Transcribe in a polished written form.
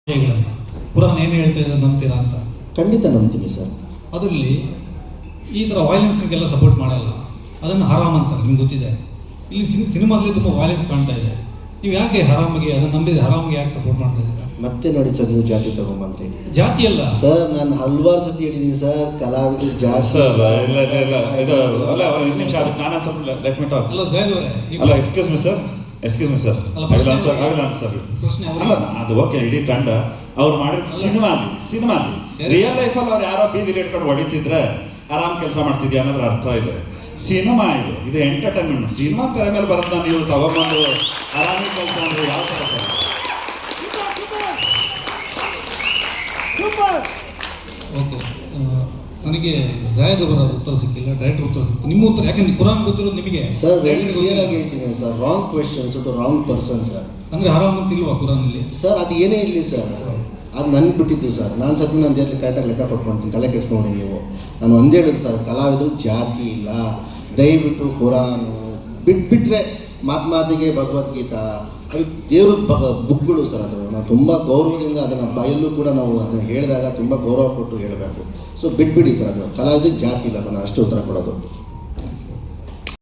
ವಿಷಯಗಳನ್ನು ಕುರಾನ್ ಏನು ಹೇಳ್ತಾ ಇದೆ ನಂಬ್ತೀರಾ ಅಂತ? ಖಂಡಿತ ನಂಬ್ತೀನಿ ಸರ್. ಅದರಲ್ಲಿ ಈ ಥರ ವೈಲೆನ್ಸ್ಗೆಲ್ಲ ಸಪೋರ್ಟ್ ಮಾಡಲ್ಲ, ಅದನ್ನು ಹರಾಮ್ ಅಂತಾರೆ. ನಿಮ್ಗೆ ಗೊತ್ತಿದೆ, ಇಲ್ಲಿ ಸಿನಿಮಾದಲ್ಲಿ ತುಂಬ ವೈಲೆನ್ಸ್ ಕಾಣ್ತಾ ಇದೆ. ನೀವು ಯಾಕೆ ಹರಾಮಿಗೆ ಅದನ್ನು ನಂಬಿದ ಹರಾಮಿಗೆ ಯಾಕೆ ಸಪೋರ್ಟ್ ಮಾಡ್ತಾ ಇದ್ದೀರಾ? ಮತ್ತೆ ನೋಡಿ ಸರ್, ನೀವು ಜಾತಿ ತಗೊಂಬಂದ್ರಿ. ಜಾತಿ ಅಲ್ಲ ಸರ್, ನಾನು ಹಲವಾರು ಸತಿ ಹೇಳಿದ್ದೀನಿ ಸರ್, ಕಲಾವಿದ ಜಾತಿ ಸರ್. ಇಲ್ಲ ಇದು ಅಲ್ಲ, ಒಂದು ನಿಮಿಷ, ಅದಕ್ಕೆ ನಾನು ಸ್ವಲ್ಪ ಲೆಟ್ ಮಿ ಟಾಕ್. ಅಲ್ಲ ಜಯದ್ ಅವರೇ, ಅಲ್ಲ, ಎಕ್ಸ್ಕ್ಯೂಸ್ ಮಿ ಸರ್. ಅಲ್ಲ, ಪ್ರಶ್ನೆ ಅಲ್ಲ, ಅದು ಓಕೆ, ಇಡೀ ತಂಡ ಅವ್ರು ಮಾಡಿದ ಸಿನಿಮಾ ರಿಯಲ್ ಲೈಫಲ್ಲಿ ಅವ್ರು ಯಾರೋ ಬೀದಿಲಿ ಇಟ್ಕೊಂಡು ಹೊಡಿತಿದ್ರೆ ಆರಾಮ್ ಕೆಲಸ ಮಾಡ್ತಿದ್ಯಾ ಅನ್ನೋದ್ರ ಅರ್ಥ ಇದೆ. ಸಿನಿಮಾ ಇದು ಎಂಟರ್ಟೈನ್ಮೆಂಟ್. ಸಿನಿಮಾ ತೆರೆ ಮೇಲೆ ಬರೋದನ್ನ ನೀವು ತಗೊಂಡ್ಬಂದು ಆರಾಮಿ ಕೆಲಸ ಅಂದ್ರೆ ಯಾವ ಥರ? ಓಕೆ, ನನಗೆ ಜಾಯದ್ ಅವರ ಉತ್ತರ ಸಿಕ್ಕಿಲ್ಲ, ಡೈರೆಕ್ಟರ್ ಉತ್ತರ ಸಿಕ್ಕಿಲ್ಲ. ನಿಮ್ಮ ಉತ್ತರ ಯಾಕಂದ್ರೆ ಕುರಾನ್ ಗೊತ್ತಿರೋದು ನಿಮಗೆ. ಸರ್, ಕ್ಲಿಯರ್ ಆಗಿ ಹೇಳ್ತೀನಿ sir, wrong questions to wrong person sir. ಅಂದರೆ ಹರಾಮ್ ಅಂತ ಇಲ್ವಾ ಕುರಾನಲ್ಲಿ? ಸರ್, ಅದು ಏನೇ ಇರಲಿ ಸರ್, ಅದು ನನ್ಗೆ ಬಿಟ್ಟಿದ್ದು ಸರ್. ನಾನು ಸತ್ಯ ನಾನು ದೇವ್ರಿಗೆ ಕರೆಕ್ಟಾಗಿ ಲೆಕ್ಕ ಕೊಟ್ಕೊಳ್ತೀನಿ, ತಲೆ ಕೆಡ್ಸ್ಕೊಂಡು ನೀವು. ನಾನು ಒಂದೇ ಹೇಳಿದ್ರು ಸರ್, ಕಲಾವಿದರು ಜಾತಿ ಇಲ್ಲ. ದಯವಿಟ್ಟು ಕುರಾನು ಬಿಟ್ಬಿಟ್ರೆ ಮಾತಿಗೆ ಭಗವದ್ಗೀತಾ ಅದು ದೇವ್ರ ಬುಕ್ಗಳು ಸರ್. ಅದು ನಾವು ತುಂಬ ಗೌರವದಿಂದ ಅದನ್ನು ಬಾಯಲ್ಲೂ ಕೂಡ ನಾವು ಅದನ್ನು ಹೇಳಿದಾಗ ತುಂಬ ಗೌರವ ಕೊಟ್ಟು ಹೇಳಬೇಕು. ಸೊ ಬಿಟ್ಬಿಡಿ ಸರ್, ಅದು ಕಲಾವಿದ ಜಾತಿ ಇಲ್ಲ ಸರ್. ನಾನು ಅಷ್ಟು ಉತ್ತರ ಕೊಡೋದು.